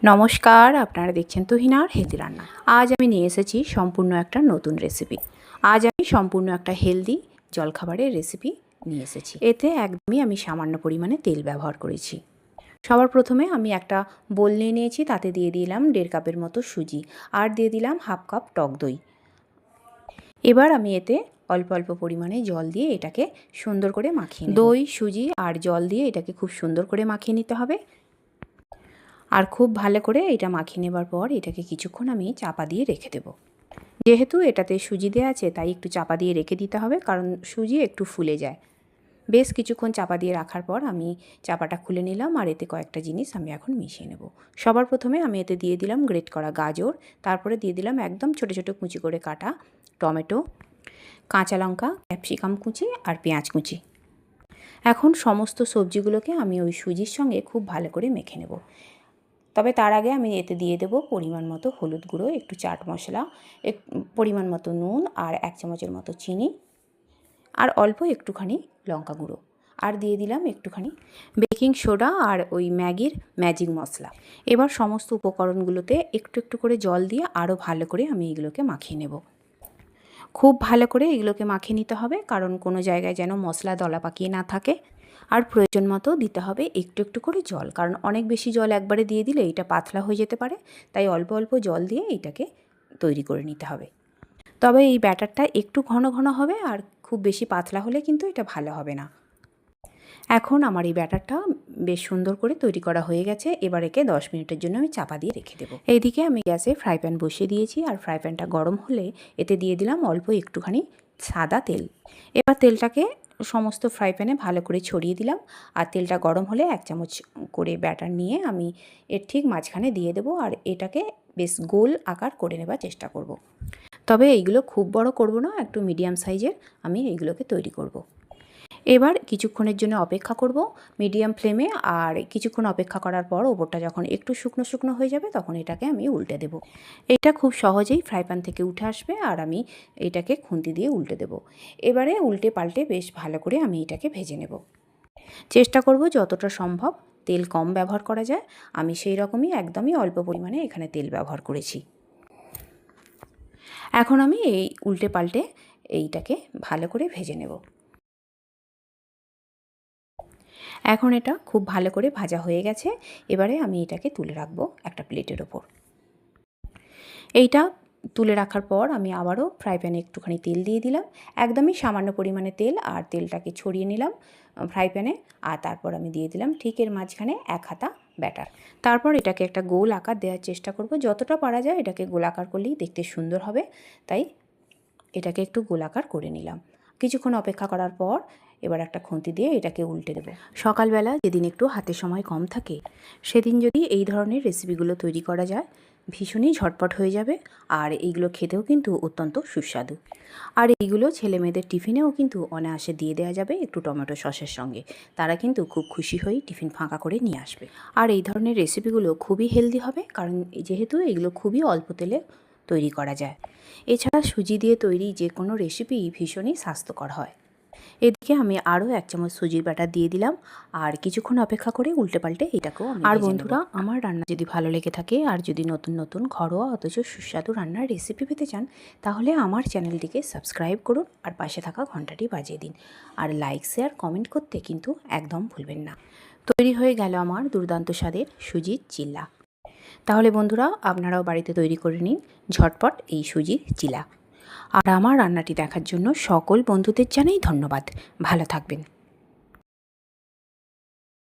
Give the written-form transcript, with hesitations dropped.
নমস্কার, আপনারা দেখছেন তুহিনার হেলদি রান্না। আজ আমি নিয়ে এসেছি সম্পূর্ণ একটা নতুন রেসিপি। আজ আমি সম্পূর্ণ একটা হেলদি জলখাবারের রেসিপি নিয়ে এসেছি। এতে একদমই আমি সামান্য পরিমাণে তেল ব্যবহার করেছি। সবার প্রথমে আমি একটা বোল নিয়ে নিয়েছি, তাতে দিয়ে দিলাম 1.5 কাপের মতো সুজি আর দিয়ে দিলাম 1/2 কাপ টক দই। এবার আমি এতে অল্প অল্প পরিমাণে জল দিয়ে এটাকে সুন্দর করে মাখিয়ে নেব। দই, সুজি আর জল দিয়ে এটাকে খুব সুন্দর করে মাখিয়ে নিতে হবে। আর খুব ভালো করে এটা মাখিয়ে নেবার পর এটাকে কিছুক্ষণ আমি চাপা দিয়ে রেখে দেব। যেহেতু এটাতে সুজি দেওয়া আছে তাই একটু চাপা দিয়ে রেখে দিতে হবে, কারণ সুজি একটু ফুলে যায়। বেশ কিছুক্ষণ চাপা দিয়ে রাখার পর আমি চাপাটা খুলে নিলাম আর এতে কয়েকটা জিনিস আমি এখন মিশিয়ে নেব। সবার প্রথমে আমি এতে দিয়ে দিলাম গ্রেট করা গাজর, তারপরে দিয়ে দিলাম একদম ছোট ছোট কুচি করে কাটা টমেটো, কাঁচা লঙ্কা, ক্যাপসিকাম কুচি আর পেঁয়াজ কুচি। এখন সমস্ত সবজিগুলোকে আমি ওই সুজির সঙ্গে খুব ভালো করে মেখে নেব। তবে তার আগে আমি এতে দিয়ে দেবো পরিমাণ মতো হলুদ গুঁড়ো, একটু চাট মশলা, পরিমাণ মতো নুন আর 1 চামচের মতো চিনি আর অল্প একটুখানি লঙ্কা গুঁড়ো, আর দিয়ে দিলাম একটুখানি বেকিং সোডা আর ওই ম্যাগির ম্যাজিক মশলা। এবার সমস্ত উপকরণগুলোতে একটু একটু করে জল দিয়ে আরও ভালো করে আমি এগুলোকে মাখিয়ে নেব। খুব ভালো করে এগুলোকে মাখিয়ে নিতে হবে, কারণ কোনো জায়গায় যেন মশলা দলা পাকিয়ে না থাকে। আর প্রয়োজন মতো দিতে হবে একটু একটু করে জল, কারণ অনেক বেশি জল একবারে দিয়ে দিলে এটা পাতলা হয়ে যেতে পারে, তাই অল্প অল্প জল দিয়ে এটাকে তৈরি করে নিতে হবে। তবে এই ব্যাটারটা একটু ঘন ঘন হবে, আর খুব বেশি পাতলা হলে কিন্তু এটা ভালো হবে না। এখন আমার এই ব্যাটারটা বেশ সুন্দর করে তৈরি করা হয়ে গেছে। এবার একে 10 মিনিটের জন্য আমি চাপা দিয়ে রেখে দেবো। এইদিকে আমি গ্যাসে ফ্রাই প্যান বসিয়ে দিয়েছি, আর ফ্রাই প্যানটা গরম হলে এতে দিয়ে দিলাম অল্প একটুখানি সাদা তেল। এবার তেলটাকে সমস্ত ফ্রাই প্যানে ভালো করে ছড়িয়ে দিলাম, আর তেলটা গরম হলে 1 চামচ করে ব্যাটার নিয়ে আমি এর ঠিক মাঝখানে দিয়ে দেবো, আর এটাকে বেশ গোল আকার করে নেবার চেষ্টা করব। তবে এইগুলো খুব বড় করব না, একটু মিডিয়াম সাইজের আমি এইগুলোকে তৈরি করব। এবার কিছুক্ষণের জন্য অপেক্ষা করব মিডিয়াম ফ্লেমে, আর কিছুক্ষণ অপেক্ষা করার পর ওপরটা যখন একটু শুকনো শুকনো হয়ে যাবে তখন এটাকে আমি উল্টে দেব। এটা খুব সহজেই ফ্রাই প্যান থেকে উঠে আসবে, আর আমি এটাকে খুন্তি দিয়ে উল্টে দেব। এবারে উল্টে পাল্টে বেশ ভালো করে আমি এটাকে ভেজে নেব। চেষ্টা করব যতটা সম্ভব তেল কম ব্যবহার করা যায়। আমি সেই রকমই একদমই অল্প পরিমাণে এখানে তেল ব্যবহার করেছি। এখন আমি এই উল্টে পাল্টে এইটাকে ভালো করে ভেজে নেব। এখন এটা খুব ভালো করে ভাজা হয়ে গেছে। এবারে আমি এটাকে তুলে রাখবো একটা প্লেটের ওপর। এইটা তুলে রাখার পর আমি আবারও ফ্রাই প্যানে একটুখানি তেল দিয়ে দিলাম, একদমই সামান্য পরিমাণে তেল, আর তেলটাকে ছড়িয়ে নিলাম ফ্রাই প্যানে। আর তারপর আমি দিয়ে দিলাম ঠিক এর মাঝখানে 1 হাতা ব্যাটার। তারপর এটাকে একটা গোল আকার দেওয়ার চেষ্টা করব, যতটা পারা যায় এটাকে গোল আকার করলেই দেখতে সুন্দর হবে, তাই এটাকে একটু গোল আকার করে নিলাম। কিছুক্ষণ অপেক্ষা করার পর এবার একটা খুন্তি দিয়ে এটাকে উল্টে দেবো। সকালবেলা যেদিন একটু হাতে সময় কম থাকে সেদিন যদি এই ধরনের রেসিপিগুলো তৈরি করা যায় ভীষণই ঝটপট হয়ে যাবে, আর এইগুলো খেতেও কিন্তু অত্যন্ত সুস্বাদু। আর এইগুলো ছেলে মেয়েদের টিফিনেও কিন্তু অনায়াসে দিয়ে দেওয়া যাবে একটু টমেটো সসের সঙ্গে। তারা কিন্তু খুব খুশি হয়ে টিফিন ফাঁকা করে নিয়ে আসবে। আর এই ধরনের রেসিপিগুলো খুবই হেলদি হবে, কারণ যেহেতু এগুলো খুবই অল্প তেলে তৈরি করা যায়। এছাড়া সুজি দিয়ে তৈরি যে কোনো রেসিপি ভীষণই স্বাস্থ্যকর হয়। এদিকে আমি আরও 1 চামচ সুজির ব্যাটার দিয়ে দিলাম, আর কিছুক্ষণ অপেক্ষা করে উল্টে পাল্টে এটাকেও আর বন্ধুরা, আমার রান্না যদি ভালো লেগে থাকে আর যদি নতুন নতুন ঘরোয়া অথচ সুস্বাদু রান্নার রেসিপি পেতে চান তাহলে আমার চ্যানেলটিকে সাবস্ক্রাইব করুন আর পাশে থাকা ঘন্টাটি বাজিয়ে দিন, আর লাইক শেয়ার কমেন্ট করতে কিন্তু একদম ভুলবেন না। তৈরি হয়ে গেল আমার দুর্দান্ত স্বাদের সুজির চিল্লা। তাহলে বন্ধুরা, আপনারাও বাড়িতে তৈরি করে নিন ঝটপট এই সুজির চিলা। আর আমার রান্নাটি দেখার জন্য সকল বন্ধুদের জানাই ধন্যবাদ। ভালো থাকবেন।